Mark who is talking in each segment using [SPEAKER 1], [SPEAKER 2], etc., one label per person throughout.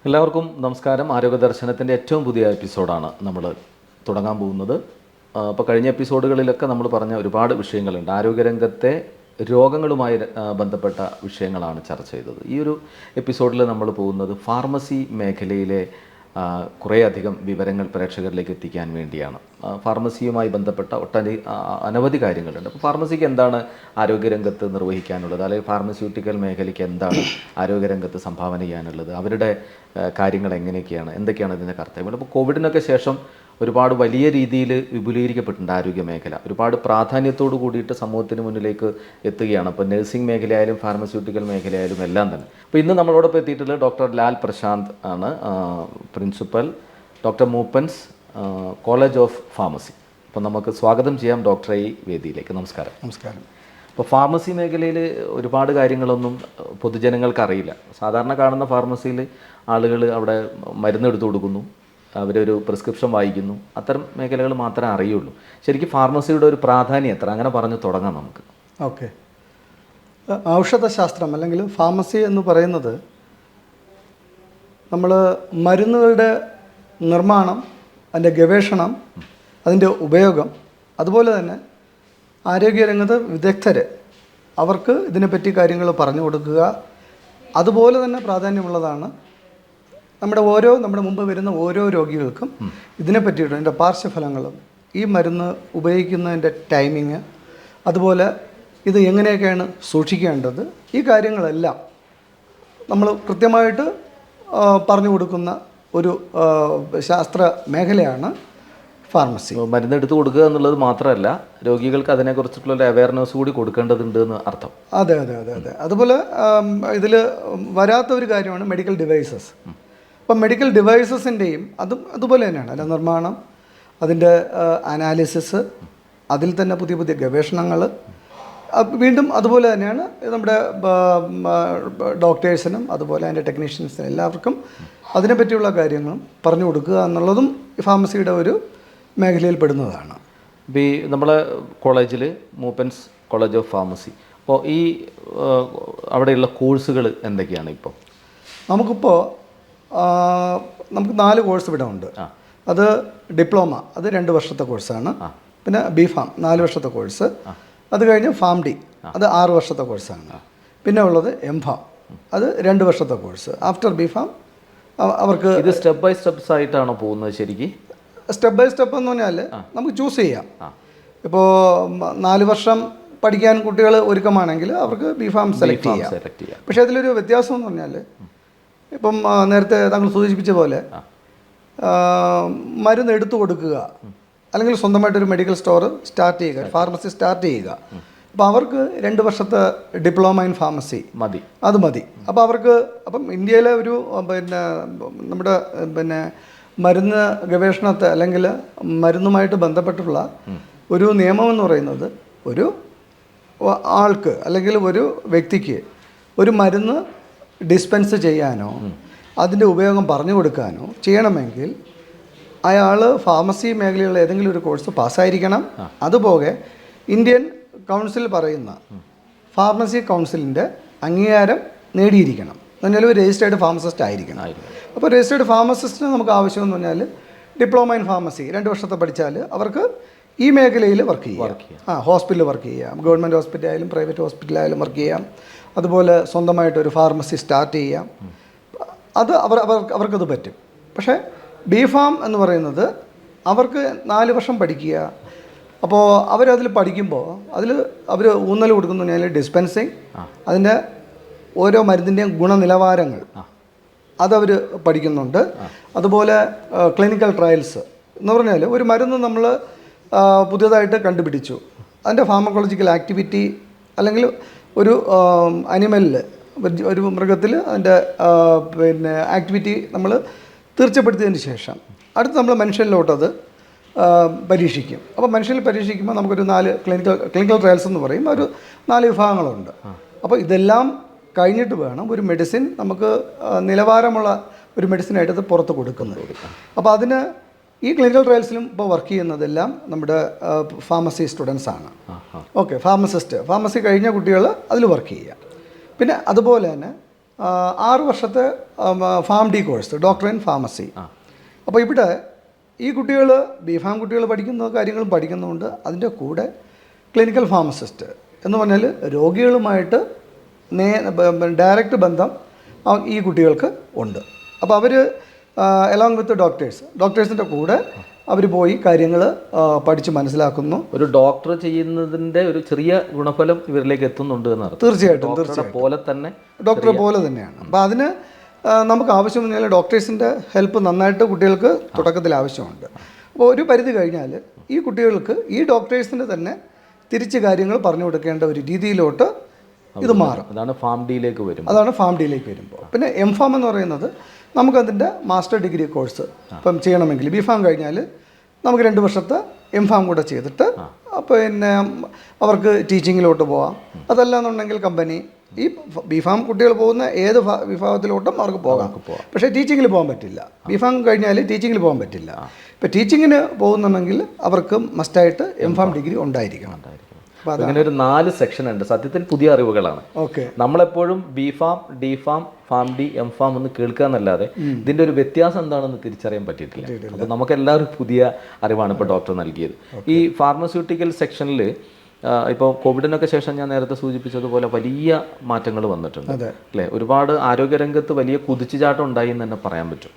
[SPEAKER 1] എല്ലാവർക്കും നമസ്കാരം. ആരോഗ്യ ദർശനത്തിൻ്റെ ഏറ്റവും പുതിയ എപ്പിസോഡാണ് നമ്മൾ തുടങ്ങാൻ പോകുന്നത്. അപ്പോൾ കഴിഞ്ഞ എപ്പിസോഡുകളിലൊക്കെ നമ്മൾ പറഞ്ഞ ഒരുപാട് വിഷയങ്ങളുണ്ട്. ആരോഗ്യരംഗത്തെ രോഗങ്ങളുമായി ബന്ധപ്പെട്ട വിഷയങ്ങളാണ് ചർച്ച ചെയ്തത്. ഈ ഒരു എപ്പിസോഡിൽ നമ്മൾ പോകുന്നത് ഫാർമസി മേഖലയിലെ കുറേയധികം വിവരങ്ങൾ പ്രേക്ഷകരിലേക്ക് എത്തിക്കാൻ വേണ്ടിയാണ്. ഫാർമസിയുമായി ബന്ധപ്പെട്ട അനവധി കാര്യങ്ങളുണ്ട്. അപ്പോൾ ഫാർമസിക്ക് എന്താണ് ആരോഗ്യരംഗത്ത് നിർവഹിക്കാനുള്ളത്, അല്ലെങ്കിൽ ഫാർമസ്യൂട്ടിക്കൽ മേഖലയ്ക്ക് എന്താണ് ആരോഗ്യരംഗത്ത് സംഭാവന ചെയ്യാനുള്ളത്, അവരുടെ കാര്യങ്ങൾ എങ്ങനെയൊക്കെയാണ്, എന്തൊക്കെയാണ് ഇതിൻ്റെ കർത്തവ്യങ്ങൾ. അപ്പോൾ കോവിഡിനൊക്കെ ശേഷം ഒരുപാട് വലിയ രീതിയിൽ വിപുലീകരിക്കപ്പെട്ടിട്ടുണ്ട് ആരോഗ്യ മേഖല. ഒരുപാട് പ്രാധാന്യത്തോടു കൂടിയിട്ട് സമൂഹത്തിന് മുന്നിലേക്ക് എത്തുകയാണ്. അപ്പോൾ നഴ്സിംഗ് മേഖലയായാലും ഫാർമസ്യൂട്ടിക്കൽ മേഖലയായാലും എല്ലാം തന്നെ. അപ്പോൾ ഇന്ന് നമ്മളോടൊപ്പം എത്തിയിട്ടുള്ളത് ഡോക്ടർ ലാൽ പ്രശാന്ത് ആണ്, principal, doctor Moopen's, college of pharmacy. അപ്പോൾ നമുക്ക് സ്വാഗതം ചെയ്യാം ഡോക്ടറെ ഈ വേദിയിലേക്ക്. നമസ്കാരം.
[SPEAKER 2] നമസ്കാരം.
[SPEAKER 1] അപ്പോൾ ഫാർമസി മേഖലയിൽ ഒരുപാട് കാര്യങ്ങളൊന്നും പൊതുജനങ്ങൾക്ക് അറിയില്ല. സാധാരണ കാണുന്ന ഫാർമസിയിൽ ആളുകൾ അവിടെ മരുന്ന് എടുത്തു കൊടുക്കുന്നു, അവരൊരു പ്രിസ്ക്രിപ്ഷൻ വായിക്കുന്നു, അത്തരം മേഖലകൾ മാത്രമേ അറിയുള്ളൂ. ശരിക്കും ഫാർമസിയുടെ ഒരു പ്രാധാന്യം എത്ര, അങ്ങനെ പറഞ്ഞു തുടങ്ങാം നമുക്ക്.
[SPEAKER 2] ഓക്കെ. ഔഷധശാസ്ത്രം അല്ലെങ്കിൽ ഫാർമസി എന്ന് പറയുന്നത് നമ്മൾ മരുന്നുകളുടെ നിർമ്മാണം, അതിൻ്റെ ഗവേഷണം, അതിൻ്റെ ഉപയോഗം, അതുപോലെ തന്നെ ആരോഗ്യരംഗത്ത് വിദഗ്ധർ അവർക്ക് ഇതിനെപ്പറ്റി കാര്യങ്ങൾ പറഞ്ഞു കൊടുക്കുക, അതുപോലെ തന്നെ പ്രാധാന്യമുള്ളതാണ് നമ്മുടെ മുമ്പ് വരുന്ന ഓരോ രോഗികൾക്കും ഇതിനെ പറ്റിയിട്ട് അതിൻ്റെ പാർശ്വഫലങ്ങളും, ഈ മരുന്ന് ഉപയോഗിക്കുന്നതിൻ്റെ ടൈമിങ്, അതുപോലെ ഇത് എങ്ങനെയൊക്കെയാണ് സൂക്ഷിക്കേണ്ടത്, ഈ കാര്യങ്ങളെല്ലാം നമ്മൾ കൃത്യമായിട്ട് പറഞ്ഞു കൊടുക്കുന്ന ഒരു ശാസ്ത്ര മേഖലയാണ് ഫാർമസി.
[SPEAKER 1] മരുന്ന് എടുത്ത് കൊടുക്കുക എന്നുള്ളത് മാത്രമല്ല, രോഗികൾക്ക് അതിനെക്കുറിച്ചിട്ടുള്ള ഒരു അവയർനെസ് കൂടി കൊടുക്കേണ്ടതുണ്ട് എന്ന് അർത്ഥം.
[SPEAKER 2] അതെ അതെ അതെ അതെ അതുപോലെ ഇതിൽ വരാത്ത ഒരു കാര്യമാണ് മെഡിക്കൽ ഡിവൈസസ്. അപ്പം മെഡിക്കൽ ഡിവൈസസിൻ്റെയും അതുപോലെ തന്നെയാണ് അതിൻ്റെ നിർമ്മാണം, അതിൻ്റെ അനാലിസിസ്, അതിൽ തന്നെ പുതിയ പുതിയ ഗവേഷണങ്ങൾ, വീണ്ടും അതുപോലെ തന്നെയാണ് നമ്മുടെ ഡോക്ടേഴ്സിനും അതുപോലെ അതിൻ്റെ ടെക്നീഷ്യൻസിനും എല്ലാവർക്കും അതിനെപ്പറ്റിയുള്ള കാര്യങ്ങളും പറഞ്ഞു കൊടുക്കുക എന്നുള്ളതും ഫാർമസിയുടെ ഒരു മേഖലയിൽ പെടുന്നതാണ്.
[SPEAKER 1] ഇപ്പോൾ ഈ നമ്മളെ കോളേജിൽ മൂപ്പൻസ് കോളേജ് ഓഫ് ഫാർമസി, അപ്പോൾ ഈ അവിടെയുള്ള കോഴ്സുകൾ എന്തൊക്കെയാണ്? ഇപ്പോൾ
[SPEAKER 2] നമുക്ക് 4 കോഴ്സ് ഇവിടെ ഉണ്ട്. അത് ഡിപ്ലോമ, അത് 2 വർഷത്തെ കോഴ്സാണ്. പിന്നെ ബി ഫാം 4 വർഷത്തെ കോഴ്സ്. അത് കഴിഞ്ഞ് ഫാം ഡി, അത് 6 വർഷത്തെ കോഴ്സാണ്. പിന്നെ ഉള്ളത് എം ഫാം, അത് 2 വർഷത്തെ കോഴ്സ്. ആഫ്റ്റർ ബി ഫാം അവർക്ക്
[SPEAKER 1] ഇത് സ്റ്റെപ്പ് ബൈ സ്റ്റെപ്സ് ആയിട്ടാണോ പോകുന്നത്? ശരിക്കും
[SPEAKER 2] സ്റ്റെപ്പ് ബൈ സ്റ്റെപ്പ് എന്ന് പറഞ്ഞാൽ നമുക്ക് ചൂസ് ചെയ്യാം. ഇപ്പോൾ 4 വർഷം പഠിക്കാൻ കുട്ടികൾ ഒരുക്കമാണെങ്കിൽ അവർക്ക് ബി ഫാം സെലക്ട് ചെയ്യാം. പക്ഷേ അതിലൊരു വ്യത്യാസം എന്ന് പറഞ്ഞാൽ, ഇപ്പം നേരത്തെ താങ്കൾ സൂചിപ്പിച്ച പോലെ മരുന്ന് എടുത്തു കൊടുക്കുക, അല്ലെങ്കിൽ സ്വന്തമായിട്ടൊരു മെഡിക്കൽ സ്റ്റോർ സ്റ്റാർട്ട് ചെയ്യുക, ഫാർമസി സ്റ്റാർട്ട് ചെയ്യുക. അപ്പോൾ അവർക്ക് 2 വർഷത്തെ ഡിപ്ലോമ ഇൻ ഫാർമസി മതി. അപ്പോൾ അവർക്ക് ഇന്ത്യയിലെ ഒരു നമ്മുടെ മരുന്ന് ഗവേഷണത്തെ അല്ലെങ്കിൽ മരുന്നുമായിട്ട് ബന്ധപ്പെട്ടുള്ള ഒരു നിയമം എന്ന് പറയുന്നത്, ഒരു ആൾക്ക് അല്ലെങ്കിൽ ഒരു വ്യക്തിക്ക് ഒരു മരുന്ന് ഡിസ്പെൻസ് ചെയ്യാനോ അതിൻ്റെ ഉപയോഗം പറഞ്ഞു കൊടുക്കാനോ ചെയ്യണമെങ്കിൽ അയാൾ ഫാർമസി മേഖലയിലുള്ള ഏതെങ്കിലും ഒരു കോഴ്സ് പാസ്സായിരിക്കണം. അതുപോലെ ഇന്ത്യൻ കൗൺസിൽ പറയുന്ന ഫാർമസി കൗൺസിലിൻ്റെ അംഗീകാരം നേടിയിരിക്കണം. എന്നാൽ ഒരു രജിസ്റ്റേർഡ് ഫാർമസിസ്റ്റ് ആയിരിക്കണം. അപ്പോൾ രജിസ്റ്റേർഡ് ഫാർമസിസ്റ്റിന് നമുക്ക് ആവശ്യമെന്ന് പറഞ്ഞാൽ ഡിപ്ലോമ ഇൻ ഫാർമസി 2 വർഷത്തെ പഠിച്ചാൽ അവർക്ക് ഈ മേഖലയിൽ വർക്ക് ചെയ്യാം. ഹോസ്പിറ്റലിൽ വർക്ക് ചെയ്യാം, ഗവൺമെൻറ് ഹോസ്പിറ്റലായാലും പ്രൈവറ്റ് ഹോസ്പിറ്റലായാലും വർക്ക് ചെയ്യാം. അതുപോലെ സ്വന്തമായിട്ടൊരു ഫാർമസി സ്റ്റാർട്ട് ചെയ്യാം. അത് അവർക്കത് പറ്റും. പക്ഷേ ബി ഫാം എന്ന് പറയുന്നത് അവർക്ക് 4 വർഷം പഠിക്കുക. അപ്പോൾ അവരതിൽ പഠിക്കുമ്പോൾ അവർ ഊന്നൽ കൊടുക്കുന്നു പറഞ്ഞാൽ ഡിസ്പെൻസിങ്, അതിൻ്റെ ഓരോ മരുന്നിൻ്റെയും ഗുണനിലവാരങ്ങൾ അതവർ പഠിക്കുന്നുണ്ട്. അതുപോലെ ക്ലിനിക്കൽ ട്രയൽസ് എന്ന് പറഞ്ഞാൽ ഒരു മരുന്ന് നമ്മൾ പുതിയതായിട്ട് കണ്ടുപിടിച്ചു, അതിൻ്റെ ഫാർമക്കോളജിക്കൽ ആക്ടിവിറ്റി, അല്ലെങ്കിൽ ഒരു അനിമലിൽ, ഒരു മൃഗത്തിൽ അതിൻ്റെ ആക്ടിവിറ്റി നമ്മൾ തീർച്ചപ്പെടുത്തിയതിന് ശേഷം അടുത്ത് നമ്മൾ മനുഷ്യനിലോട്ടത് പരീക്ഷിക്കും. അപ്പോൾ മനുഷ്യനിൽ പരീക്ഷിക്കുമ്പോൾ നമുക്കൊരു 4 ക്ലിനിക്കൽ ട്രയൽസ് എന്ന് പറയും, ഒരു 4 വിഭാഗങ്ങളുണ്ട്. അപ്പോൾ ഇതെല്ലാം കഴിഞ്ഞിട്ട് വേണം ഒരു മെഡിസിൻ നമുക്ക് നിലവാരമുള്ള ഒരു മെഡിസിനായിട്ട് അത് പുറത്ത് കൊടുക്കുന്നത്. അപ്പോൾ അതിന് ഈ ക്ലിനിക്കൽ ട്രയൽസിലും ഇപ്പോൾ വർക്ക് ചെയ്യുന്നതെല്ലാം നമ്മുടെ ഫാർമസി സ്റ്റുഡൻസ് ആണ്. ഓക്കെ, ഫാർമസി കഴിഞ്ഞ കുട്ടികൾ അതിൽ വർക്ക് ചെയ്യുക. പിന്നെ അതുപോലെ തന്നെ 6 വർഷത്തെ Pharm D course, doctor in pharmacy. അപ്പോൾ ഇവിടെ ഈ കുട്ടികൾ ബിഫാം കുട്ടികൾ പഠിക്കുന്ന കാര്യങ്ങളും പഠിക്കുന്നുണ്ട്. അതിൻ്റെ കൂടെ ക്ലിനിക്കൽ ഫാർമസിസ്റ്റ് എന്ന് പറഞ്ഞാൽ രോഗികളുമായിട്ട് ഡയറക്റ്റ് ബന്ധം ഈ കുട്ടികൾക്ക് ഉണ്ട്. അപ്പോൾ അവർ അലോങ് വിത്ത് ഡോക്ടേഴ്സിൻ്റെ കൂടെ അവർ പോയി കാര്യങ്ങൾ പഠിച്ച് മനസ്സിലാക്കുന്നു.
[SPEAKER 1] ഒരു ഡോക്ടർ ചെയ്യുന്നതിൻ്റെ ഒരു ചെറിയ ഗുണഫലം ഇവരിലേക്ക് എത്തുന്നുണ്ട് എന്നർത്ഥം.
[SPEAKER 2] തീർച്ചയായിട്ടും
[SPEAKER 1] പോലെ തന്നെ
[SPEAKER 2] ഡോക്ടറെ പോലെ തന്നെയാണ്. അപ്പോൾ അതിന് നമുക്ക് ആവശ്യം പറഞ്ഞാൽ ഡോക്ടേഴ്സിൻ്റെ ഹെൽപ്പ് നന്നായിട്ട് കുട്ടികൾക്ക് തുടക്കത്തിൽ ആവശ്യമുണ്ട്. അപ്പോൾ ഒരു പരിധി കഴിഞ്ഞാൽ ഈ കുട്ടികൾക്ക് ഈ ഡോക്ടേഴ്സിന് തന്നെ തിരിച്ച് കാര്യങ്ങൾ പറഞ്ഞു കൊടുക്കേണ്ട ഒരു രീതിയിലോട്ട് ഇത് മാറും.
[SPEAKER 1] അതാണ് ഫാം ഡിയിലേക്ക്
[SPEAKER 2] വരുമ്പോൾ. പിന്നെ എംഫാം എന്ന് പറയുന്നത് നമുക്കതിൻ്റെ മാസ്റ്റർ ഡിഗ്രി കോഴ്സ് ഇപ്പം ചെയ്യണമെങ്കിൽ ബിഫാം കഴിഞ്ഞാൽ നമുക്ക് 2 വർഷത്തെ എംഫാം കൂടെ ചെയ്തിട്ട് പിന്നെ അവർക്ക് ടീച്ചിങ്ങിലോട്ട് പോവാം. അതല്ലാന്നുണ്ടെങ്കിൽ കമ്പനി ഈ ബിഫാം കുട്ടികൾ പോകുന്ന ഏത് വിഭാഗത്തിലോട്ടും അവർക്ക് പോകാം. പക്ഷേ ടീച്ചിങ്ങിൽ പോകാൻ പറ്റില്ല. ബിഫാം കഴിഞ്ഞാൽ ടീച്ചിങ്ങിൽ പോകാൻ പറ്റില്ല. ഇപ്പോൾ ടീച്ചിങ്ങിന് പോകുന്നുണ്ടെങ്കിൽ അവർക്ക് മസ്റ്റായിട്ട് എംഫാം ഡിഗ്രി ഉണ്ടായിരിക്കണം.
[SPEAKER 1] അങ്ങനെ ഒരു 4 സെക്ഷൻ ഉണ്ട്. സത്യത്തിൽ പുതിയ അറിവുകളാണ്. നമ്മളെപ്പോഴും ബിഫാം, ഡിഫാം, ഫാം ഡി, എംഫാം എന്ന് കേൾക്കുക എന്നല്ലാതെ ഇതിൻ്റെ ഒരു വ്യത്യാസം എന്താണെന്ന് തിരിച്ചറിയാൻ പറ്റിയിട്ടില്ല. അപ്പോൾ നമുക്ക് എല്ലാവരും പുതിയ അറിവാണ് ഇപ്പോൾ ഡോക്ടർ നൽകിയത്. ഈ ഫാർമസ്യൂട്ടിക്കൽ സെക്ഷനിൽ ഇപ്പോൾ കോവിഡിനൊക്കെ ശേഷം ഞാൻ നേരത്തെ സൂചിപ്പിച്ചതുപോലെ വലിയ മാറ്റങ്ങൾ വന്നിട്ടുണ്ട് അല്ലേ? ഒരുപാട് ആരോഗ്യരംഗത്ത് വലിയ കുതിച്ചുചാട്ടം ഉണ്ടായി എന്ന് തന്നെ പറയാൻ പറ്റും.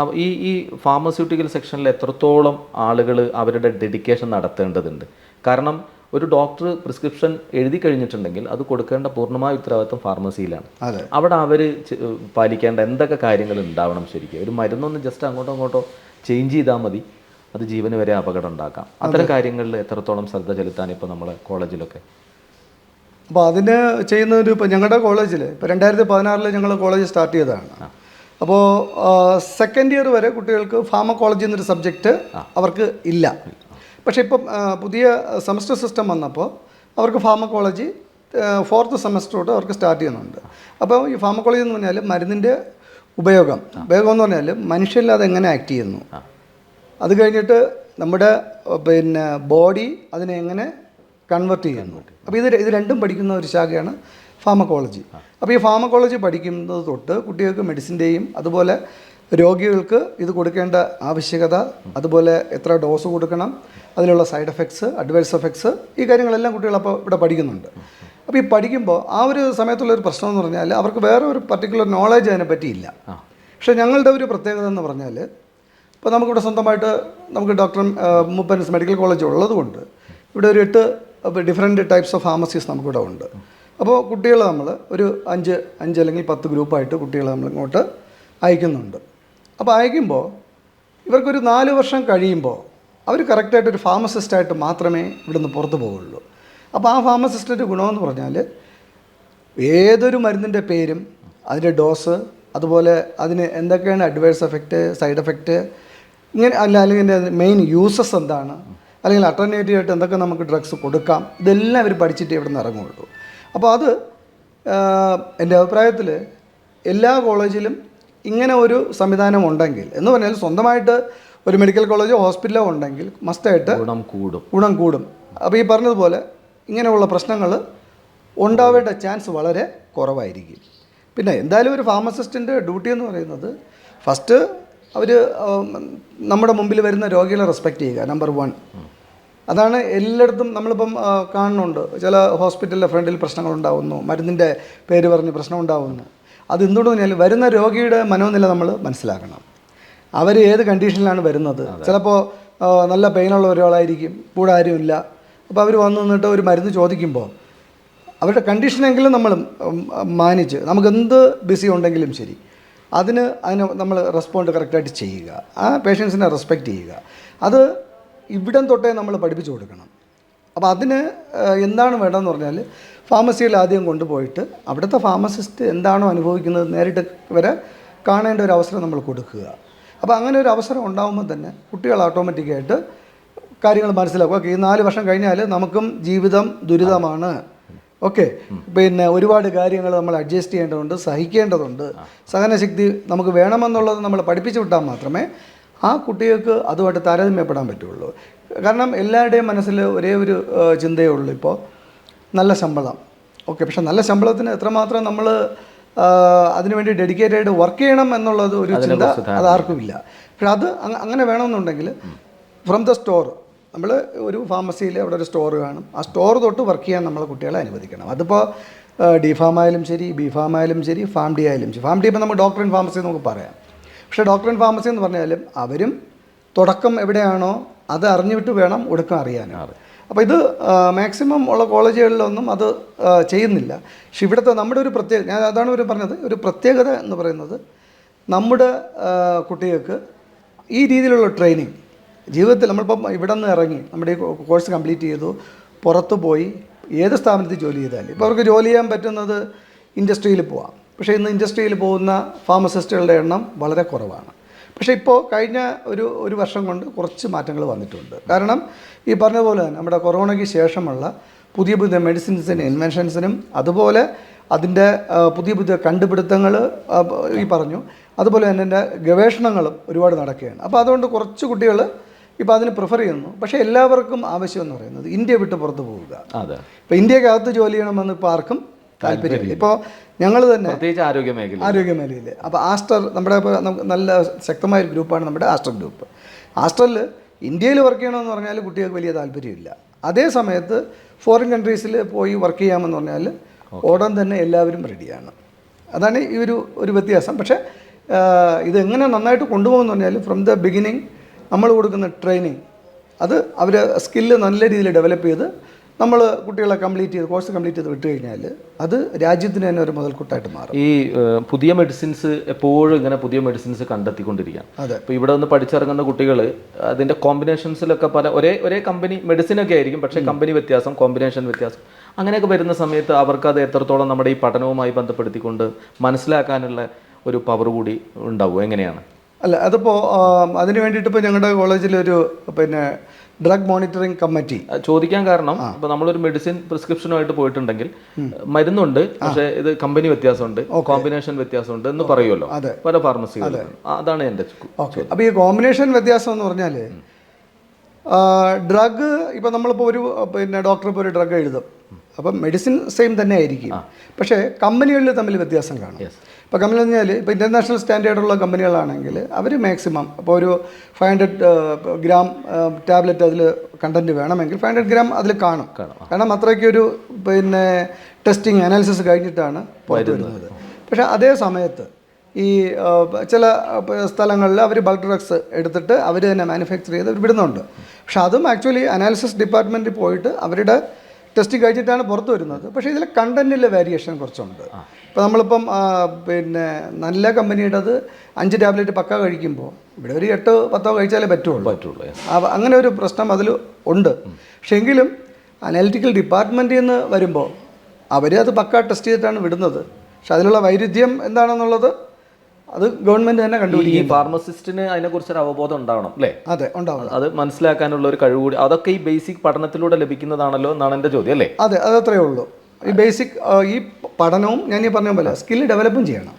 [SPEAKER 1] അപ്പോൾ ഈ ഫാർമസ്യൂട്ടിക്കൽ സെക്ഷനിൽ എത്രത്തോളം ആളുകൾ അവരുടെ ഡെഡിക്കേഷൻ നടത്തേണ്ടതുണ്ട്? കാരണം ഒരു ഡോക്ടർ പ്രിസ്ക്രിപ്ഷൻ എഴുതി കഴിഞ്ഞിട്ടുണ്ടെങ്കിൽ അത് കൊടുക്കേണ്ട പൂർണ്ണമായ ഉത്തരവാദിത്വം ഫാർമസിയിലാണ്. അവിടെ അവർ പാലിക്കേണ്ട എന്തൊക്കെ കാര്യങ്ങൾ ഉണ്ടാവണം? ശരിക്കും ഒരു മരുന്നൊന്ന് ജസ്റ്റ് അങ്ങോട്ടോ ഇങ്ങോട്ടോ ചേഞ്ച് ചെയ്താൽ മതി, അത് ജീവന് വരെ അപകടം ഉണ്ടാക്കാം. അത്തരം കാര്യങ്ങളിൽ എത്രത്തോളം ശ്രദ്ധ ചെലുത്താൻ ഇപ്പോൾ നമ്മളെ കോളേജിലൊക്കെ?
[SPEAKER 2] അപ്പോൾ അതിന് ചെയ്യുന്ന ഇപ്പോൾ ഞങ്ങളുടെ കോളേജിൽ ഇപ്പോൾ 2016 ഞങ്ങൾ കോളേജ് സ്റ്റാർട്ട് ചെയ്തതാണ്. അപ്പോൾ സെക്കൻഡ് ഇയർ വരെ കുട്ടികൾക്ക് ഫാർമക്കോളജി എന്നൊരു സബ്ജക്റ്റ് അവർക്ക് ഇല്ല. പക്ഷേ ഇപ്പം പുതിയ സെമസ്റ്റർ സിസ്റ്റം വന്നപ്പോൾ അവർക്ക് ഫാർമക്കോളജി 4th സെമസ്റ്റർ തൊട്ട് അവർക്ക് സ്റ്റാർട്ട് ചെയ്യുന്നുണ്ട്. അപ്പോൾ ഈ ഫാർമക്കോളജി എന്ന് പറഞ്ഞാൽ മരുന്നിൻ്റെ ഉപയോഗം എന്ന് പറഞ്ഞാൽ മനുഷ്യരിൽ അത് എങ്ങനെ ആക്ട് ചെയ്യുന്നു, അത് കഴിഞ്ഞിട്ട് നമ്മുടെ പിന്നെ ബോഡി അതിനെ എങ്ങനെ കൺവെർട്ട് ചെയ്യുന്നു. അപ്പോൾ ഇത് രണ്ടും പഠിക്കുന്ന ഒരു ശാഖയാണ് ഫാർമക്കോളജി. അപ്പോൾ ഈ ഫാർമക്കോളജി പഠിക്കുന്നത് തൊട്ട് കുട്ടികൾക്ക് മെഡിസിൻ്റെയും അതുപോലെ രോഗികൾക്ക് ഇത് കൊടുക്കേണ്ട ആവശ്യകത, അതുപോലെ എത്ര ഡോസ് കൊടുക്കണം, അതിലുള്ള സൈഡ് എഫക്ട്സ്, അഡ്വേഴ്സ് എഫക്ട്സ്, ഈ കാര്യങ്ങളെല്ലാം കുട്ടികൾ അപ്പോൾ ഇവിടെ പഠിക്കുന്നുണ്ട്. അപ്പോൾ ഈ പഠിക്കുമ്പോൾ ആ ഒരു സമയത്തുള്ളൊരു പ്രശ്നം എന്ന് പറഞ്ഞാൽ അവർക്ക് വേറെ ഒരു പർട്ടിക്കുലർ നോളേജ് അതിനെ പറ്റിയില്ല. പക്ഷേ ഞങ്ങളുടെ ഒരു പ്രത്യേകത എന്ന് പറഞ്ഞാൽ ഇപ്പോൾ നമുക്കിവിടെ സ്വന്തമായിട്ട് നമുക്ക് ഡോക്ടർ മൂപ്പൻസ് മെഡിക്കൽ കോളേജ് ഉള്ളതുകൊണ്ട് ഇവിടെ ഒരു 8 ഡിഫറെൻറ്റ് ടൈപ്സ് ഓഫ് ഫാർമസീസ് നമുക്കിവിടെ ഉണ്ട്. അപ്പോൾ കുട്ടികളെ നമ്മൾ ഒരു 5 അല്ലെങ്കിൽ 10 ഗ്രൂപ്പായിട്ട് കുട്ടികളെ നമ്മൾ ഇങ്ങോട്ട് അയക്കുന്നുണ്ട്. അപ്പോൾ അയക്കുമ്പോൾ ഇവർക്കൊരു 4 വർഷം കഴിയുമ്പോൾ അവർ കറക്റ്റായിട്ടൊരു ഫാർമസിസ്റ്റായിട്ട് മാത്രമേ ഇവിടുന്ന് പുറത്ത് പോവുള്ളൂ. അപ്പോൾ ആ ഫാർമസിസ്റ്റിൻ്റെ ഗുണമെന്ന് പറഞ്ഞാൽ ഏതൊരു മരുന്നിൻ്റെ പേരും അതിൻ്റെ ഡോസ്, അതുപോലെ അതിന് എന്തൊക്കെയാണ് അഡ്വേഴ്സ് എഫക്റ്റ്, സൈഡ് എഫക്റ്റ്, ഇങ്ങനെ അല്ലെങ്കിൽ മെയിൻ യൂസസ് എന്താണ്, അല്ലെങ്കിൽ അൾട്ടർനേറ്റീവ് ആയിട്ട് എന്തൊക്കെ നമുക്ക് ഡ്രഗ്സ് കൊടുക്കാം, ഇതെല്ലാം അവർ പഠിച്ചിട്ട് ഇവിടെ നിന്ന് ഇറങ്ങുള്ളൂ. അപ്പോൾ അത് എൻ്റെ അഭിപ്രായത്തിൽ എല്ലാ കോളേജിലും ഇങ്ങനെ ഒരു സംവിധാനം ഉണ്ടെങ്കിൽ എന്ന് പറഞ്ഞാൽ സ്വന്തമായിട്ട് ഒരു മെഡിക്കൽ കോളേജോ ഹോസ്പിറ്റലോ ഉണ്ടെങ്കിൽ മസ്റ്റായിട്ട് ഗുണം കൂടും. അപ്പോൾ ഈ പറഞ്ഞതുപോലെ ഇങ്ങനെയുള്ള പ്രശ്നങ്ങൾ ഉണ്ടാവേണ്ട ചാൻസ് വളരെ കുറവായിരിക്കും. പിന്നെ എന്തായാലും ഒരു ഫാർമസിസ്റ്റിൻ്റെ ഡ്യൂട്ടി എന്ന് പറയുന്നത് ഫസ്റ്റ് അവർ നമ്മുടെ മുമ്പിൽ വരുന്ന രോഗികളെ റെസ്പെക്റ്റ് ചെയ്യുക, നമ്പർ 1. അതാണ് എല്ലായിടത്തും നമ്മളിപ്പം കാണുന്നുണ്ട്. ചില ഹോസ്പിറ്റലിലെ ഫ്രണ്ടിൽ പ്രശ്നങ്ങളുണ്ടാകുന്നു, മരുന്നിൻ്റെ പേര് പറഞ്ഞ് പ്രശ്നം ഉണ്ടാകുന്നു. അത് എന്തുകൊണ്ട് പറഞ്ഞാൽ വരുന്ന രോഗിയുടെ മനോനില നമ്മൾ മനസ്സിലാക്കണം. അവർ ഏത് കണ്ടീഷനിലാണ് വരുന്നത്. ചിലപ്പോൾ നല്ല പെയിനുള്ള ഒരാളായിരിക്കും, കൂടെ ആരുമില്ല. അപ്പോൾ അവർ വന്നു നിന്നിട്ട് ഒരു മരുന്ന് ചോദിക്കുമ്പോൾ അവരുടെ കണ്ടീഷനെങ്കിലും നമ്മൾ മാനിച്ച് നമുക്കെന്ത് ബിസി ഉണ്ടെങ്കിലും ശരി അതിന് നമ്മൾ റെസ്പോണ്ട് കറക്റ്റായിട്ട് ചെയ്യുക, ആ പേഷ്യൻസിനെ റെസ്പെക്റ്റ് ചെയ്യുക. അത് ഇവിടം തൊട്ടേ നമ്മൾ പഠിപ്പിച്ചു കൊടുക്കണം. അപ്പോൾ അതിന് എന്താണ് വേണ്ടതെന്ന് പറഞ്ഞാൽ ഫാർമസിയിൽ ആദ്യം കൊണ്ടുപോയിട്ട് അവിടുത്തെ ഫാർമസിസ്റ്റ് എന്താണോ അനുഭവിക്കുന്നത് നേരിട്ട് വരെ കാണേണ്ട ഒരു അവസരം നമ്മൾ കൊടുക്കുക. അപ്പോൾ അങ്ങനെ ഒരു അവസരം ഉണ്ടാകുമ്പോൾ തന്നെ കുട്ടികൾ ഓട്ടോമാറ്റിക്കായിട്ട് കാര്യങ്ങൾ മനസ്സിലാക്കുക. ഈ 4 വർഷം കഴിഞ്ഞാൽ നമുക്കും ജീവിതം ദുരിതമാണ്, ഓക്കെ, പിന്നെ ഒരുപാട് കാര്യങ്ങൾ നമ്മൾ അഡ്ജസ്റ്റ് ചെയ്യേണ്ടതുണ്ട്, സഹിക്കേണ്ടതുണ്ട്. സഹനശക്തി നമുക്ക് വേണമെന്നുള്ളത് നമ്മൾ പഠിപ്പിച്ചു വിട്ടാൽ മാത്രമേ ആ കുട്ടികൾക്ക് അതുമായിട്ട് താരതമ്യപ്പെടാൻ പറ്റുള്ളൂ. കാരണം എല്ലാവരുടെയും മനസ്സിൽ ഒരേ ഒരു ചിന്തയേ ഉള്ളൂ, ഇപ്പോൾ നല്ല ശമ്പളം, ഓക്കെ. പക്ഷെ നല്ല ശമ്പളത്തിന് എത്രമാത്രം നമ്മൾ അതിനുവേണ്ടി ഡെഡിക്കേറ്റഡ് വർക്ക് ചെയ്യണം എന്നുള്ളത് ഒരു ചിന്ത അതാർക്കും ഇല്ല. പക്ഷെ അത് അങ്ങനെ വേണമെന്നുണ്ടെങ്കിൽ ഫ്രം ദ സ്റ്റോർ നമ്മൾ ഒരു ഫാർമസിയിൽ അവിടെ ഒരു സ്റ്റോർ കാണും. ആ സ്റ്റോർ തൊട്ട് വർക്ക് ചെയ്യാൻ നമ്മളെ കുട്ടികളെ അനുവദിക്കണം. അതിപ്പോൾ ഡി ഫാം ആയാലും ശരി, ബി ഫാം ആയാലും ശരി, ഫാം ഡി ആയാലും ശരി. ഫാം ഡി ഇപ്പോൾ നമുക്ക് ഡോക്ടർ ഇൻ ഫാർമസി നമുക്ക് പറയാം. പക്ഷേ ഡോക്ടർ ഇൻ ഫാർമസി എന്ന് പറഞ്ഞാലും അവരും തുടക്കം എവിടെയാണോ അത് അറിഞ്ഞിട്ട് വേണം ഒടുക്കം അറിയാനും. അപ്പോൾ ഇത് മാക്സിമം ഉള്ള കോളേജുകളിലൊന്നും അത് ചെയ്യുന്നില്ല. പക്ഷെ ഇവിടുത്തെ നമ്മുടെ ഒരു പ്രത്യേകത, ഞാൻ അതാണ് ഒരു പറഞ്ഞത്, ഒരു പ്രത്യേകത എന്ന് പറയുന്നത് നമ്മുടെ കുട്ടികൾക്ക് ഈ രീതിയിലുള്ള ട്രെയിനിങ് ജീവിതത്തിൽ നമ്മളിപ്പം ഇവിടെ നിന്ന് ഇറങ്ങി നമ്മുടെ ഈ കോഴ്സ് കംപ്ലീറ്റ് ചെയ്തു പുറത്ത് പോയി ഏത് സ്ഥാപനത്തിൽ ജോലി ചെയ്താലും ഇപ്പോൾ അവർക്ക് ജോലി ചെയ്യാൻ പറ്റുന്നത് ഇൻഡസ്ട്രിയിൽ പോവാം. പക്ഷേ ഇന്ന് ഇൻഡസ്ട്രിയിൽ പോകുന്ന ഫാർമസിസ്റ്റുകളുടെ എണ്ണം വളരെ കുറവാണ്. പക്ഷേ ഇപ്പോൾ കഴിഞ്ഞ ഒരു വർഷം കൊണ്ട് കുറച്ച് മാറ്റങ്ങൾ വന്നിട്ടുണ്ട്. കാരണം ഈ പറഞ്ഞതുപോലെ തന്നെ നമ്മുടെ കൊറോണയ്ക്ക് ശേഷമുള്ള പുതിയ പുതിയ മെഡിസിൻസിനും ഇൻവെൻഷൻസിനും അതുപോലെ അതിൻ്റെ പുതിയ പുതിയ കണ്ടുപിടുത്തങ്ങൾ ഈ പറഞ്ഞു, അതുപോലെ തന്നെ എൻ്റെ ഗവേഷണങ്ങളും ഒരുപാട് നടക്കുകയാണ്. അപ്പോൾ അതുകൊണ്ട് കുറച്ച് കുട്ടികൾ ഇപ്പോൾ അതിന് പ്രിഫർ ചെയ്യുന്നു. പക്ഷേ എല്ലാവർക്കും ആവശ്യം എന്ന് പറയുന്നത് ഇന്ത്യ വിട്ട് പുറത്ത് പോവുക.
[SPEAKER 1] അതെ,
[SPEAKER 2] ഇപ്പോൾ ഇന്ത്യക്കകത്ത് ജോലി ചെയ്യണമെന്ന് ഇപ്പോൾ ആർക്കും താല്പര്യമില്ല. ഇപ്പോൾ ഞങ്ങൾ തന്നെ
[SPEAKER 1] പ്രത്യേകിച്ച്
[SPEAKER 2] ആരോഗ്യമേഖലയിൽ അപ്പോൾ ആസ്റ്റർ നമ്മുടെ ഇപ്പോൾ നല്ല ശക്തമായ ഒരു ഗ്രൂപ്പാണ് നമ്മുടെ ആസ്റ്റർ ഗ്രൂപ്പ്. ആസ്റ്ററിൽ ഇന്ത്യയിൽ വർക്ക് ചെയ്യണമെന്ന് പറഞ്ഞാൽ കുട്ടികൾക്ക് വലിയ താല്പര്യമില്ല. അതേ സമയത്ത് ഫോറിൻ കൺട്രീസിൽ പോയി വർക്ക് ചെയ്യാമെന്ന് പറഞ്ഞാൽ ഉടൻ തന്നെ എല്ലാവരും റെഡിയാണ്. അതാണ് ഈ ഒരു വ്യത്യാസം. പക്ഷേ ഇതെങ്ങനെ നന്നായിട്ട് കൊണ്ടുപോകുമെന്ന് പറഞ്ഞാൽ ഫ്രം ദ ബിഗിനിങ് നമ്മൾ കൊടുക്കുന്ന ട്രെയിനിങ് അത് അവർ സ്കില്ല് നല്ല രീതിയിൽ ഡെവലപ്പ് ചെയ്ത് നമ്മൾ കുട്ടികളെ കോഴ്സ് കംപ്ലീറ്റ് ചെയ്ത് വിട്ട് കഴിഞ്ഞാൽ അത് രാജ്യത്തിന് തന്നെ ഒരു മുതൽക്കൂട്ടായിട്ട് മാറും.
[SPEAKER 1] ഈ പുതിയ മെഡിസിൻസ് എപ്പോഴും ഇങ്ങനെ പുതിയ മെഡിസിൻസ് കണ്ടെത്തിക്കൊണ്ടിരിക്കുകയാണ്.
[SPEAKER 2] അതെ,
[SPEAKER 1] ഇപ്പോൾ ഇവിടെ നിന്ന് പഠിച്ചിറങ്ങുന്ന കുട്ടികൾ അതിൻ്റെ കോമ്പിനേഷൻസിലൊക്കെ പല ഒരേ കമ്പനി മെഡിസിനൊക്കെ ആയിരിക്കും, പക്ഷേ കമ്പനി വ്യത്യാസം, കോമ്പിനേഷൻ വ്യത്യാസം അങ്ങനെയൊക്കെ വരുന്ന സമയത്ത് അവർക്കത് എത്രത്തോളം നമ്മുടെ ഈ പഠനവുമായി ബന്ധപ്പെടുത്തിക്കൊണ്ട് മനസ്സിലാക്കാനുള്ള ഒരു പവർ കൂടി ഉണ്ടാവും. എങ്ങനെയാണ്?
[SPEAKER 2] അല്ല, അതിപ്പോൾ അതിന് വേണ്ടിയിട്ട് ഇപ്പോൾ ഞങ്ങളുടെ കോളേജിലൊരു ഡ്രഗ് മോണിറ്ററിംഗ് കമ്മിറ്റി
[SPEAKER 1] ചോദിക്കാൻ കാരണം, ഇപ്പോൾ നമ്മളൊരു മെഡിസിൻ പ്രിസ്ക്രിപ്ഷനുമായിട്ട് പോയിട്ടുണ്ടെങ്കിൽ മരുന്നുണ്ട്, പക്ഷേ ഇത് കമ്പനി വ്യത്യാസമുണ്ട്, കോമ്പിനേഷൻ വ്യത്യാസമുണ്ട് എന്ന് പറയുമല്ലോ പല ഫാർമസികൾ. അതാണ് എൻ്റെ.
[SPEAKER 2] ഓക്കെ, അപ്പോൾ ഈ കോമ്പിനേഷൻ വ്യത്യാസം എന്ന് പറഞ്ഞാൽ ഡ്രഗ് ഇപ്പോൾ നമ്മളിപ്പോൾ ഒരു ഡോക്ടർ ഇപ്പോൾ ഒരു ഡ്രഗ് എഴുതും, അപ്പം മെഡിസിൻ സെയിം തന്നെ ആയിരിക്കും, പക്ഷേ കമ്പനികളിൽ തമ്മിൽ വ്യത്യാസം കാണും. ഇപ്പോൾ കമ്പനി എന്ന് പറഞ്ഞാൽ ഇപ്പോൾ ഇൻ്റർനാഷണൽ സ്റ്റാൻഡേർഡുള്ള കമ്പനികളാണെങ്കിൽ അവർ മാക്സിമം ഇപ്പോൾ ഒരു 500 ഗ്രാം ടാബ്ലറ്റ് അതിൽ കണ്ടൻറ്റ് വേണമെങ്കിൽ 500 ഗ്രാം അതിൽ കാണും. കാരണം അത്രയ്ക്കൊരു ടെസ്റ്റിങ് അനാലിസിസ് കഴിഞ്ഞിട്ടാണ് പുറത്ത് വരുന്നത്. പക്ഷേ അതേ സമയത്ത് ഈ ചില സ്ഥലങ്ങളിൽ അവർ ബൾക്ക് ഡ്രഗ്സ് എടുത്തിട്ട് അവർ തന്നെ മാനുഫാക്ചർ ചെയ്ത് വിടുന്നുണ്ട്. പക്ഷെ അതും ആക്ച്വലി അനാലിസിസ് ഡിപ്പാർട്ട്മെൻറ്റിൽ പോയിട്ട് അവരുടെ ടെസ്റ്റ് കഴിച്ചിട്ടാണ് പുറത്ത് വരുന്നത്. പക്ഷേ ഇതിൽ കണ്ടൻറ്റിലെ വേരിയേഷൻ കുറച്ചുണ്ട്. ഇപ്പോൾ നമ്മളിപ്പം നല്ല കമ്പനിയുടേത് 5 ടാബ്ലറ്റ് പക്ക കഴിക്കുമ്പോൾ ഇവിടെ ഒരു 8-10 കഴിച്ചാലേ പറ്റുള്ളൂ. അങ്ങനെ ഒരു പ്രശ്നം അതിൽ ഉണ്ട്. പക്ഷേ എങ്കിലും അനാലിറ്റിക്കൽ ഡിപ്പാർട്ട്മെൻറ്റിൽ നിന്ന് വരുമ്പോൾ അവർ അത് പക്ക ടെസ്റ്റ് ചെയ്തിട്ടാണ് വിടുന്നത്. പക്ഷെ അതിലുള്ള വൈരുദ്ധ്യം എന്താണെന്നുള്ളത് അത് ഗവൺമെൻറ് തന്നെ കണ്ടുപിടിക്കും.
[SPEAKER 1] ഈ ഫാർമസിസ്റ്റിന് അതിനെക്കുറിച്ചൊരു അവബോധം ഉണ്ടാവണം അല്ലേ?
[SPEAKER 2] അതെ, ഉണ്ടാവണം.
[SPEAKER 1] അത് മനസ്സിലാക്കാനുള്ള ഒരു കഴിവ് കൂടി, അതൊക്കെ ഈ ബേസിക് പഠനത്തിലൂടെ ലഭിക്കുന്നതാണല്ലോ എന്നാണ് എൻ്റെ ചോദ്യം അല്ലേ?
[SPEAKER 2] അതെ, അതത്രേ ഉള്ളൂ. ഈ ബേസിക് ഈ പഠനവും ഞാൻ ഈ പറഞ്ഞ പോലെ സ്കിൽ ഡെവലപ്പും ചെയ്യണം.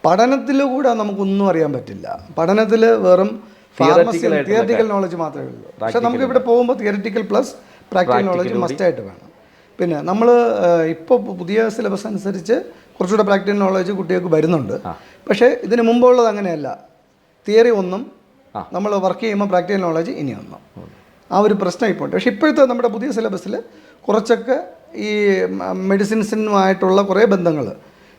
[SPEAKER 2] പഠനത്തിലൂടെ നമുക്കൊന്നും അറിയാൻ പറ്റില്ല. പഠനത്തിൽ വെറും തിയററ്റിക്കൽ നോളജ് മാത്രമേ ഉള്ളൂ. പക്ഷെ നമുക്ക് ഇവിടെ പോകുമ്പോൾ തിയററ്റിക്കൽ പ്ലസ് പ്രാക്ടിക്കൽ നോളജ് മസ്റ്റായിട്ട് വേണം. പിന്നെ നമ്മൾ ഇപ്പോൾ പുതിയ സിലബസ് അനുസരിച്ച് കുറച്ചുകൂടെ പ്രാക്ടിക്കൽ നോളജ് കുട്ടികൾക്ക് വരുന്നുണ്ട്. പക്ഷേ ഇതിന് മുമ്പുള്ളത് അങ്ങനെയല്ല. തിയറി ഒന്നും നമ്മൾ വർക്ക് ചെയ്യുമ്പോൾ പ്രാക്ടിക്കൽ നോളജ് ഇനി ഒന്നും. ആ ഒരു പ്രശ്നം ഇപ്പോൾ ഉണ്ട്. പക്ഷേ ഇപ്പോഴത്തെ നമ്മുടെ പുതിയ സിലബസിൽ കുറച്ചൊക്കെ ഈ മെഡിസിൻസുമായിട്ടുള്ള കുറേ ബന്ധങ്ങൾ,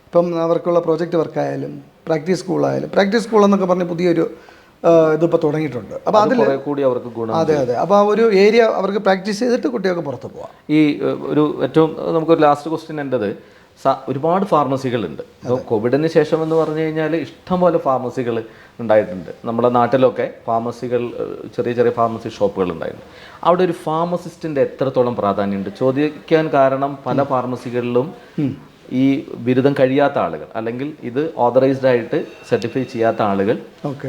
[SPEAKER 2] ഇപ്പം അവർക്കുള്ള പ്രോജക്റ്റ് വർക്കായാലും പ്രാക്ടീസ് സ്കൂൾ എന്നൊക്കെ പറഞ്ഞ് പുതിയൊരു ഇതിപ്പോൾ തുടങ്ങിയിട്ടുണ്ട്. അപ്പോൾ അതിൽ
[SPEAKER 1] കൂടി അവർക്ക് ഗുണം.
[SPEAKER 2] അതെ, അപ്പോൾ ആ ഒരു ഏരിയ അവർക്ക് പ്രാക്ടീസ് ചെയ്തിട്ട് കുട്ടികൾക്ക് പുറത്ത് പോകാം.
[SPEAKER 1] ഈ ഒരു ഏറ്റവും നമുക്കൊരു ലാസ്റ്റ് ക്വസ്റ്റ്യൻ എൻ്റെത്, ഒരുപാട് ഫാർമസികളുണ്ട്. ഇപ്പോൾ കോവിഡിന് ശേഷം എന്ന് പറഞ്ഞു കഴിഞ്ഞാൽ ഇഷ്ടംപോലെ ഫാർമസികൾ ഉണ്ടായിട്ടുണ്ട്. നമ്മുടെ നാട്ടിലൊക്കെ ഫാർമസികൾ, ചെറിയ ചെറിയ ഫാർമസി ഷോപ്പുകൾ ഉണ്ടായിട്ടുണ്ട്. അവിടെ ഒരു ഫാർമസിസ്റ്റിൻ്റെ എത്രത്തോളം പ്രാധാന്യമുണ്ട് ചോദിക്കാൻ കാരണം, പല ഫാർമസികളിലും ഈ ബിരുദം കഴിയാത്ത ആളുകൾ അല്ലെങ്കിൽ ഇത് ഓതറൈസ്ഡ് ആയിട്ട് സർട്ടിഫൈ ചെയ്യാത്ത ആളുകൾ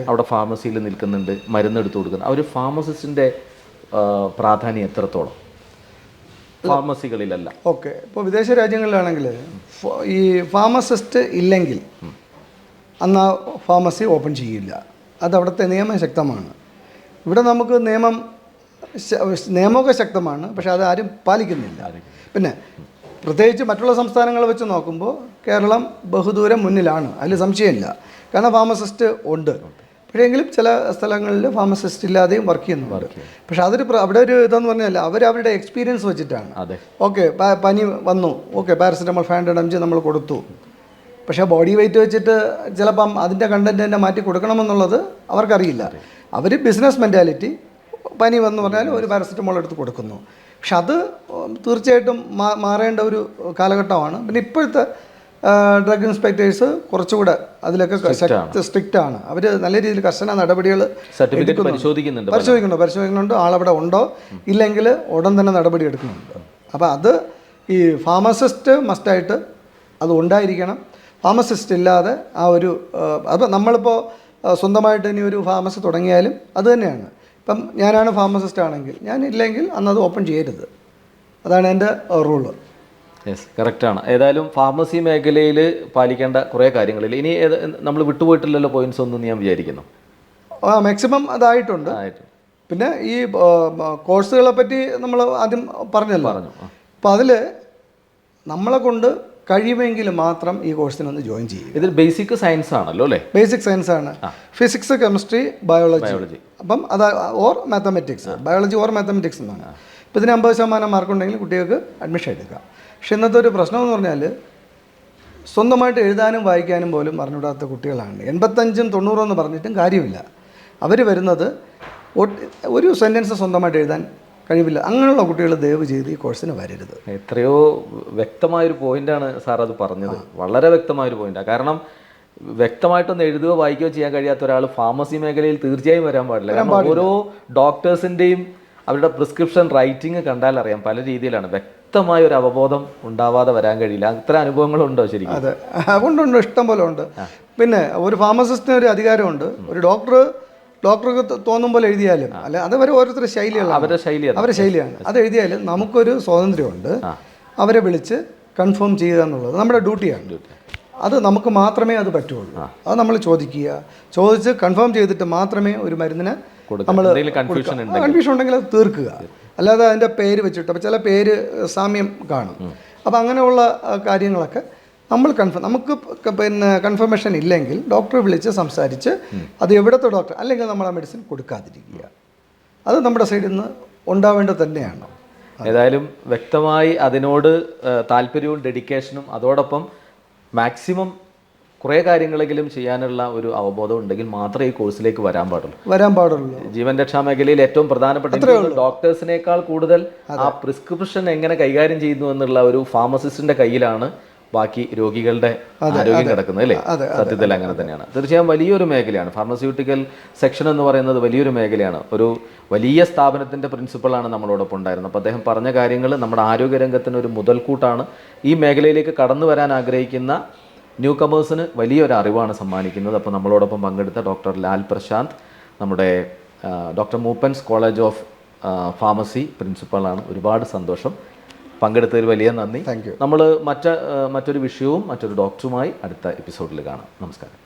[SPEAKER 1] അവിടെ ഫാർമസിയിൽ നിൽക്കുന്നുണ്ട്, മരുന്നെടുത്ത് കൊടുക്കുന്നത്. ആ ഒരു ഫാർമസിസ്റ്റിൻ്റെ പ്രാധാന്യം എത്രത്തോളം ഫാർമസികളിലല്ല?
[SPEAKER 2] ഓക്കെ, ഇപ്പോൾ വിദേശ രാജ്യങ്ങളിലാണെങ്കിൽ ഈ ഫാർമസിസ്റ്റ് ഇല്ലെങ്കിൽ അന്ന് ആ ഫാർമസി ഓപ്പൺ ചെയ്യില്ല. അത് അവിടുത്തെ നിയമം ശക്തമാണ്. ഇവിടെ നമുക്ക് നിയമമൊക്കെ ശക്തമാണ്, പക്ഷെ അത് ആരും പാലിക്കുന്നില്ല. പിന്നെ പ്രത്യേകിച്ച് മറ്റുള്ള സംസ്ഥാനങ്ങൾ വെച്ച് നോക്കുമ്പോൾ കേരളം ബഹുദൂരം മുന്നിലാണ്, അതിൽ സംശയമില്ല. കാരണം ഫാർമസിസ്റ്റ് ഉണ്ട്. പക്ഷേങ്കിലും ചില സ്ഥലങ്ങളിൽ ഫാർമസിസ്റ്റ് ഇല്ലാതെയും വർക്ക് ചെയ്യുന്നുണ്ട്. പക്ഷെ അവിടെ ഒരു ഇതെന്ന് പറഞ്ഞാൽ അവരുടെ എക്സ്പീരിയൻസ് വെച്ചിട്ടാണ്. ഓക്കെ, പനി വന്നു, ഓക്കെ പാരസെറ്റമോൾ 500 mg നമ്മൾ കൊടുത്തു. പക്ഷേ ബോഡി വെയിറ്റ് വെച്ചിട്ട് ചിലപ്പം അതിൻ്റെ കണ്ടൻറ്റ് തന്നെ മാറ്റി കൊടുക്കണമെന്നുള്ളത് അവർക്കറിയില്ല. അവർ ബിസിനസ് മെൻറ്റാലിറ്റി, പനി വന്നു പറഞ്ഞാൽ ഒരു പാരസെറ്റമോൾ എടുത്ത് കൊടുക്കുന്നു. പക്ഷെ അത് തീർച്ചയായിട്ടും മാറേണ്ട ഒരു കാലഘട്ടമാണ്. പിന്നെ ഇപ്പോഴത്തെ ഡ്രഗ് ഇൻസ്പെക്ടേഴ്സ് കുറച്ചുകൂടെ അതിലൊക്കെ സ്ട്രിക്റ്റ് ആണ്. അവർ നല്ല രീതിയിൽ കർശന നടപടികൾ പരിശോധിക്കുന്നുണ്ട്. ആളവിടെ ഉണ്ടോ ഇല്ലെങ്കിൽ ഉടൻ തന്നെ നടപടി എടുക്കുന്നുണ്ട്. അപ്പോൾ അത് ഈ ഫാർമസിസ്റ്റ് മസ്റ്റായിട്ട് അത് ഉണ്ടായിരിക്കണം. ഫാർമസിസ്റ്റ് ഇല്ലാതെ ആ ഒരു അപ്പോൾ നമ്മളിപ്പോൾ സ്വന്തമായിട്ട് ഇനി ഒരു ഫാർമസി തുടങ്ങിയാലും അത് തന്നെയാണ്. ഇപ്പം ഞാനാണ് ഫാർമസിസ്റ്റ് ആണെങ്കിൽ ഞാനില്ലെങ്കിൽ അന്നത് ഓപ്പൺ ചെയ്യരുത്. അതാണ് എൻ്റെ റൂള്.
[SPEAKER 1] യെസ്, കറക്റ്റാണ്. ഏതായാലും ഫാർമസി മേഖലയിൽ പാലിക്കേണ്ട കുറേ കാര്യങ്ങളിൽ ഇനി നമ്മൾ വിട്ടുപോയിട്ടില്ലല്ലോ പോയിന്റ്സ് ഒന്നും ഞാൻ വിചാരിക്കുന്നു.
[SPEAKER 2] മാക്സിമം അതായിട്ടുണ്ട്. പിന്നെ ഈ കോഴ്സുകളെ പറ്റി നമ്മൾ ആദ്യം പറഞ്ഞു. അപ്പോൾ അതിൽ നമ്മളെ കൊണ്ട് കഴിയുമെങ്കിൽ മാത്രം ഈ കോഴ്സിനൊന്ന് ജോയിൻ ചെയ്യും.
[SPEAKER 1] ഇതിൽ ബേസിക് സയൻസ് ആണല്ലോ അല്ലേ?
[SPEAKER 2] ബേസിക് സയൻസ് ആണ്. Physics, chemistry, biology. അപ്പം അത് or mathematics, biology or mathematics എന്നാണ്. ഇപ്പോൾ ഇതിന് 50% മാർക്കുണ്ടെങ്കിൽ കുട്ടികൾക്ക് അഡ്മിഷൻ എടുക്കാം. പക്ഷെ ഇന്നത്തെ ഒരു പ്രശ്നം എന്ന് പറഞ്ഞാൽ സ്വന്തമായിട്ട് എഴുതാനും വായിക്കാനും പോലും അറിഞ്ഞുകൂടാത്ത കുട്ടികളാണ്. 85 90 എന്ന് പറഞ്ഞിട്ടും കാര്യമില്ല. അവർ വരുന്നത് ഒരു സെൻറ്റൻസ് സ്വന്തമായിട്ട് എഴുതാൻ കഴിവില്ല. അങ്ങനെയുള്ള കുട്ടികൾ ദയവ് ചെയ്ത് ഈ കോഴ്സിന് വരരുത്.
[SPEAKER 1] എത്രയോ വ്യക്തമായൊരു പോയിന്റാണ് സാർ അത് പറഞ്ഞത്. വളരെ വ്യക്തമായൊരു പോയിന്റാണ്. കാരണം വ്യക്തമായിട്ടൊന്ന് എഴുതുകയോ വായിക്കുകയോ ചെയ്യാൻ കഴിയാത്ത ഒരാൾ ഫാർമസി മേഖലയിൽ തീർച്ചയായും വരാൻ പാടില്ല. കാരണം ഓരോ ഡോക്ടേഴ്സിൻ്റെയും അവരുടെ പ്രിസ്ക്രിപ്ഷൻ റൈറ്റിംഗ് കണ്ടാൽ അറിയാം പല രീതിയിലാണ്. വ്യക്തമായ ഒരു അവബോധം ഉണ്ടാവാതെ വരാൻ കഴിയില്ല. അത്ര അനുഭവങ്ങളുണ്ടോ ശരിക്കും?
[SPEAKER 2] അതെ, അതുകൊണ്ടുണ്ട്, ഇഷ്ടം പോലെ ഉണ്ട്. പിന്നെ ഒരു ഫാർമസിസ്റ്റിന് ഒരു അധികാരമുണ്ട്. ഒരു ഡോക്ടർക്ക് തോന്നും പോലെ എഴുതിയാലും അല്ല, അത് ഓരോരുത്തരുടെ ശൈലിയാണ്, അവരുടെ ശൈലിയാണ്. അത് എഴുതിയാലും നമുക്കൊരു സ്വാതന്ത്ര്യമുണ്ട് അവരെ വിളിച്ച് കൺഫേം ചെയ്യുക എന്നുള്ളത് നമ്മുടെ ഡ്യൂട്ടിയാണ്. അത് നമുക്ക് മാത്രമേ അത് പറ്റുള്ളൂ. അത് നമ്മൾ ചോദിച്ച് കൺഫേം ചെയ്തിട്ട് മാത്രമേ ഒരു മരുന്നിന് നമ്മൾ കൺഫ്യൂഷൻ ഉണ്ടെങ്കിൽ അത് തീർക്കുക. അല്ലാതെ അതിൻ്റെ പേര് വെച്ചിട്ട്, അപ്പോൾ ചില പേര് സാമ്യം കാണും. അപ്പോൾ അങ്ങനെയുള്ള കാര്യങ്ങളൊക്കെ നമുക്ക് പിന്നെ കൺഫർമേഷൻ ഇല്ലെങ്കിൽ ഡോക്ടറെ വിളിച്ച് സംസാരിച്ച് അത് എവിടുത്തെ ഡോക്ടർ അല്ലെങ്കിൽ നമ്മൾ ആ മെഡിസിൻ കൊടുക്കാതിരിക്കുക. അത് നമ്മുടെ സൈഡിൽ നിന്ന് ഉണ്ടാവേണ്ടത് തന്നെയാണ്.
[SPEAKER 1] ഏതായാലും വ്യക്തമായി അതിനോട് താല്പര്യവും ഡെഡിക്കേഷനും അതോടൊപ്പം മാക്സിമം കുറേ കാര്യങ്ങളെങ്കിലും ചെയ്യാനുള്ള ഒരു അവബോധം ഉണ്ടെങ്കിൽ മാത്രമേ ഈ കോഴ്സിലേക്ക് വരാൻ പാടുള്ളൂ. ജീവൻ രക്ഷാ മേഖലയിൽ ഏറ്റവും പ്രധാനപ്പെട്ട ഡോക്ടേഴ്സിനേക്കാൾ കൂടുതൽ ആ പ്രിസ്ക്രിപ്ഷൻ എങ്ങനെ കൈകാര്യം ചെയ്യുന്നു എന്നുള്ള ഒരു ഫാർമസിസ്റ്റിന്റെ കയ്യിലാണ് ബാക്കി രോഗികളുടെ ആരോഗ്യം കിടക്കുന്നത് അല്ലേ? സത്യത്തിൽ അങ്ങനെ തന്നെയാണ്. തീർച്ചയായും വലിയൊരു മേഖലയാണ് ഫാർമസ്യൂട്ടിക്കൽ സെക്ഷൻ എന്ന് പറയുന്നത്. വലിയൊരു മേഖലയാണ്. ഒരു വലിയ സ്ഥാപനത്തിൻ്റെ പ്രിൻസിപ്പളാണ് നമ്മളോടൊപ്പം ഉണ്ടായിരുന്നത്. അപ്പോൾ അദ്ദേഹം പറഞ്ഞ കാര്യങ്ങൾ നമ്മുടെ ആരോഗ്യരംഗത്തിന് ഒരു മുതൽക്കൂട്ടാണ്. ഈ മേഖലയിലേക്ക് കടന്നു വരാൻ ആഗ്രഹിക്കുന്ന ന്യൂ കമേഴ്സിന് വലിയൊരു അറിവാണ് സമ്മാനിക്കുന്നത്. അപ്പോൾ നമ്മളോടൊപ്പം പങ്കെടുത്ത ഡോക്ടർ ലാൽ പ്രശാന്ത് നമ്മുടെ doctor Moopen's college of pharmacy പ്രിൻസിപ്പളാണ്. ഒരുപാട് സന്തോഷം. പങ്കെടുത്തതിൽ വലിയ നന്ദി. നമ്മൾ മറ്റൊരു വിഷയവും മറ്റൊരു ഡോക്ടറുമായി അടുത്ത എപ്പിസോഡിൽ കാണാം. നമസ്കാരം.